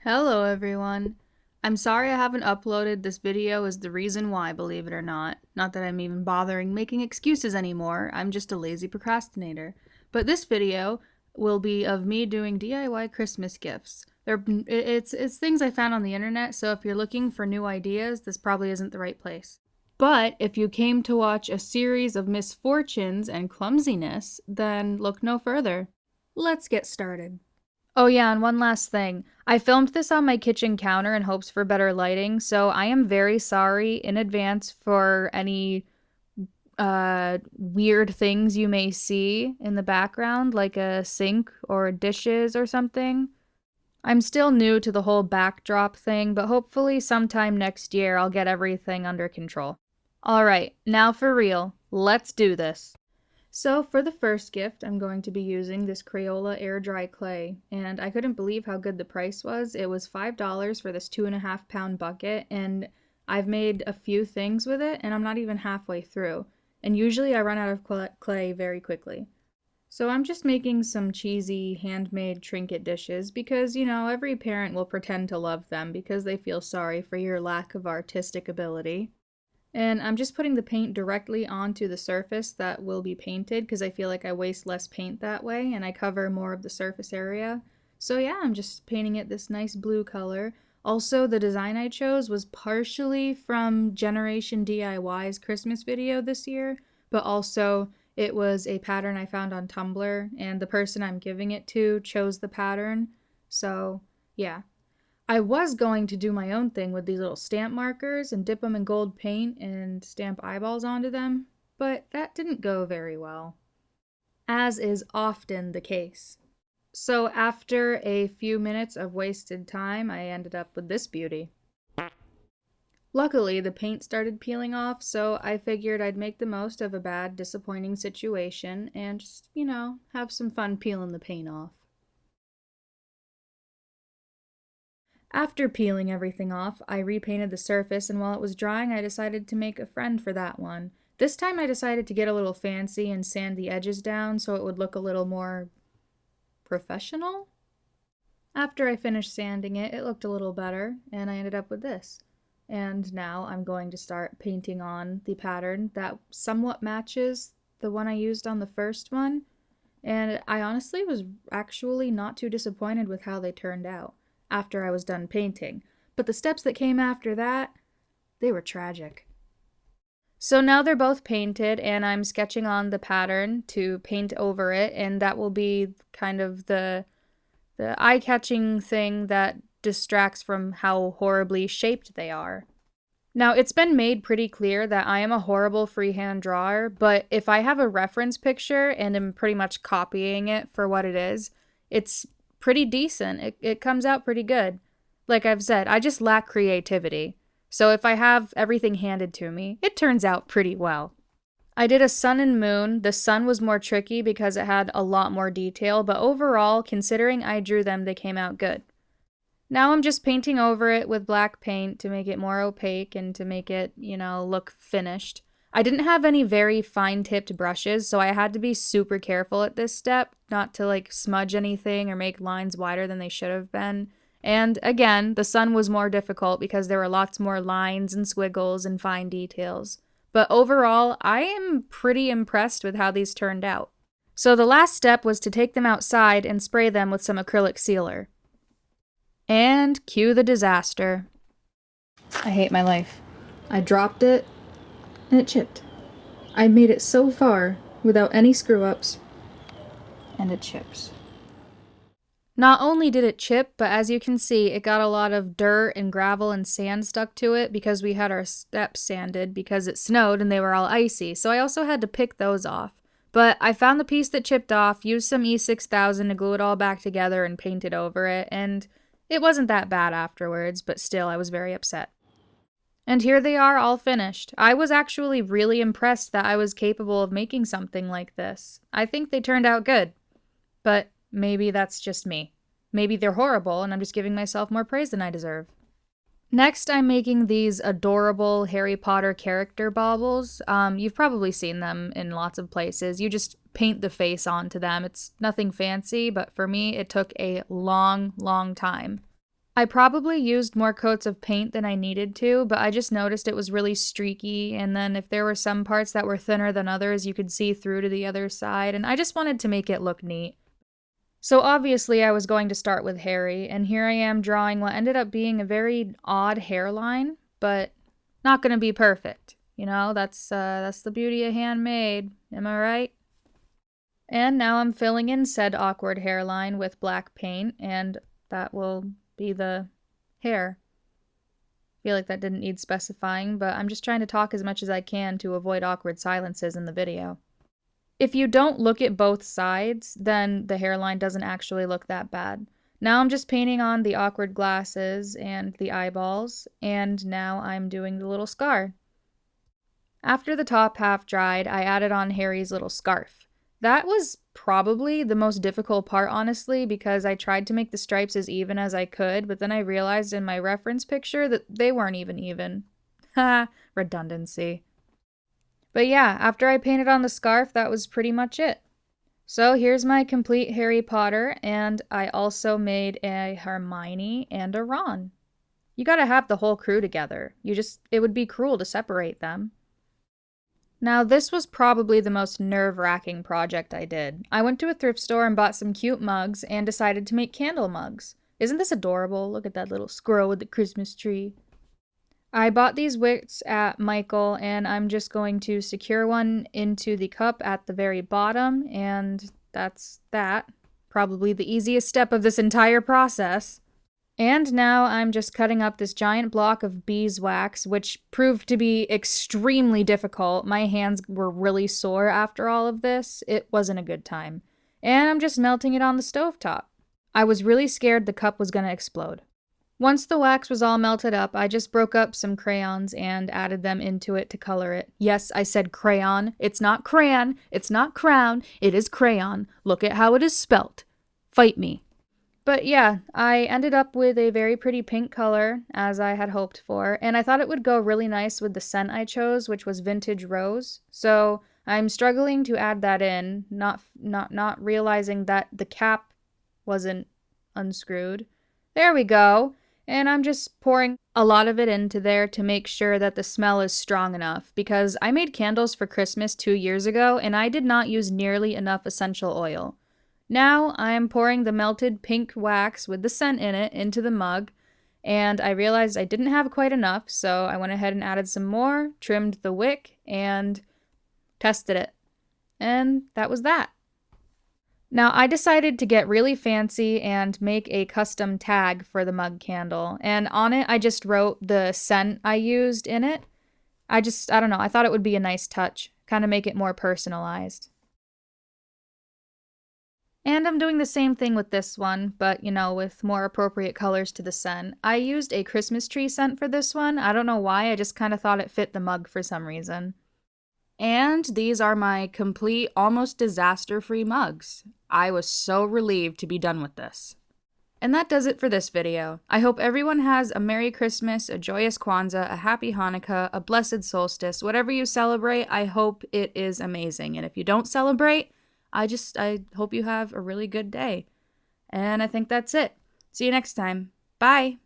Hello everyone. I'm sorry I haven't uploaded this video is the reason why, believe it or not. Not that I'm even bothering making excuses anymore, I'm just a lazy procrastinator. But this video will be of me doing DIY Christmas gifts. It's things I found on the internet, so if you're looking for new ideas, this probably isn't the right place. But if you came to watch a series of misfortunes and clumsiness, then look no further. Let's get started. Oh yeah, and one last thing. I filmed this on my kitchen counter in hopes for better lighting, so I am very sorry in advance for any weird things you may see in the background, like a sink or dishes or something. I'm still new to the whole backdrop thing, but hopefully sometime next year I'll get everything under control. Alright, now for real. Let's do this. So for the first gift, I'm going to be using this Crayola air dry clay, and I couldn't believe how good the price was. It was $5 for this 2.5 pound bucket, and I've made a few things with it, and I'm not even halfway through. And usually I run out of clay very quickly. So I'm just making some cheesy handmade trinket dishes because, every parent will pretend to love them because they feel sorry for your lack of artistic ability. And I'm just putting the paint directly onto the surface that will be painted because I feel like I waste less paint that way and I cover more of the surface area. So yeah, I'm just painting it this nice blue color. Also, the design I chose was partially from Generation DIY's Christmas video this year, but also it was a pattern I found on Tumblr, and the person I'm giving it to chose the pattern. So yeah. I was going to do my own thing with these little stamp markers and dip them in gold paint and stamp eyeballs onto them, but that didn't go very well, as is often the case. So after a few minutes of wasted time, I ended up with this beauty. Luckily, the paint started peeling off, so I figured I'd make the most of a bad, disappointing situation and just, have some fun peeling the paint off. After peeling everything off, I repainted the surface, and while it was drying, I decided to make a friend for that one. This time I decided to get a little fancy and sand the edges down so it would look a little more professional. After I finished sanding it, it looked a little better, and I ended up with this. And now I'm going to start painting on the pattern that somewhat matches the one I used on the first one, and I honestly was actually not too disappointed with how they turned out after I was done painting, but the steps that came after that, they were tragic. So now they're both painted, and I'm sketching on the pattern to paint over it, and that will be kind of the eye-catching thing that distracts from how horribly shaped they are. Now, it's been made pretty clear that I am a horrible freehand drawer, but if I have a reference picture and am pretty much copying it for what it is, it's pretty decent. It comes out pretty good. Like I've said, I just lack creativity. So if I have everything handed to me, it turns out pretty well. I did a sun and moon. The sun was more tricky because it had a lot more detail, but overall, considering I drew them, they came out good. Now I'm just painting over it with black paint to make it more opaque and to make it, look finished. I didn't have any very fine-tipped brushes, so I had to be super careful at this step, not to smudge anything or make lines wider than they should have been. And again, the sun was more difficult because there were lots more lines and squiggles and fine details. But overall, I am pretty impressed with how these turned out. So the last step was to take them outside and spray them with some acrylic sealer. And cue the disaster. I hate my life. I dropped it, and it chipped. I made it so far without any screw-ups, and it chips. Not only did it chip, but as you can see, it got a lot of dirt and gravel and sand stuck to it because we had our steps sanded because it snowed and they were all icy, so I also had to pick those off. But I found the piece that chipped off, used some E6000 to glue it all back together and painted over it, and it wasn't that bad afterwards, but still I was very upset. And here they are all finished. I was actually really impressed that I was capable of making something like this. I think they turned out good. But maybe that's just me. Maybe they're horrible and I'm just giving myself more praise than I deserve. Next, I'm making these adorable Harry Potter character baubles. You've probably seen them in lots of places. You just paint the face onto them. It's nothing fancy, but for me, it took a long, long time. I probably used more coats of paint than I needed to, but I just noticed it was really streaky, and then if there were some parts that were thinner than others, you could see through to the other side, and I just wanted to make it look neat. So obviously I was going to start with Harry, and here I am drawing what ended up being a very odd hairline, but not gonna be perfect. You know, that's the beauty of handmade, am I right? And now I'm filling in said awkward hairline with black paint, and that will be the hair. I feel like that didn't need specifying, but I'm just trying to talk as much as I can to avoid awkward silences in the video. If you don't look at both sides, then the hairline doesn't actually look that bad. Now I'm just painting on the awkward glasses and the eyeballs, and now I'm doing the little scar. After the top half dried, I added on Harry's little scarf. That was probably the most difficult part, honestly, because I tried to make the stripes as even as I could, but then I realized in my reference picture that they weren't even. Ha, redundancy. But yeah, after I painted on the scarf, that was pretty much it. So here's my complete Harry Potter, and I also made a Hermione and a Ron. You gotta have the whole crew together. It would be cruel to separate them. Now, this was probably the most nerve-wracking project I did. I went to a thrift store and bought some cute mugs and decided to make candle mugs. Isn't this adorable? Look at that little squirrel with the Christmas tree. I bought these wicks at Michael, and I'm just going to secure one into the cup at the very bottom, and that's that. Probably the easiest step of this entire process. And now I'm just cutting up this giant block of beeswax, which proved to be extremely difficult. My hands were really sore after all of this. It wasn't a good time. And I'm just melting it on the stovetop. I was really scared the cup was gonna explode. Once the wax was all melted up, I just broke up some crayons and added them into it to color it. Yes, I said crayon. It's not crayon. It's not crown. It is crayon. Look at how it is spelt. Fight me. But yeah, I ended up with a very pretty pink color, as I had hoped for, and I thought it would go really nice with the scent I chose, which was Vintage Rose. So I'm struggling to add that in, not realizing that the cap wasn't unscrewed. There we go. And I'm just pouring a lot of it into there to make sure that the smell is strong enough, because I made candles for Christmas 2 years ago, and I did not use nearly enough essential oil. Now I am pouring the melted pink wax with the scent in it into the mug, and I realized I didn't have quite enough, so I went ahead and added some more, trimmed the wick, and tested it. And that was that. Now I decided to get really fancy and make a custom tag for the mug candle, and on it I just wrote the scent I used in it. I don't know, I thought it would be a nice touch, kind of make it more personalized. And I'm doing the same thing with this one, but, with more appropriate colors to the scent. I used a Christmas tree scent for this one. I don't know why, I just kind of thought it fit the mug for some reason. And these are my complete, almost disaster-free mugs. I was so relieved to be done with this. And that does it for this video. I hope everyone has a Merry Christmas, a joyous Kwanzaa, a Happy Hanukkah, a blessed solstice. Whatever you celebrate, I hope it is amazing. And if you don't celebrate, I hope you have a really good day. And I think that's it. See you next time. Bye!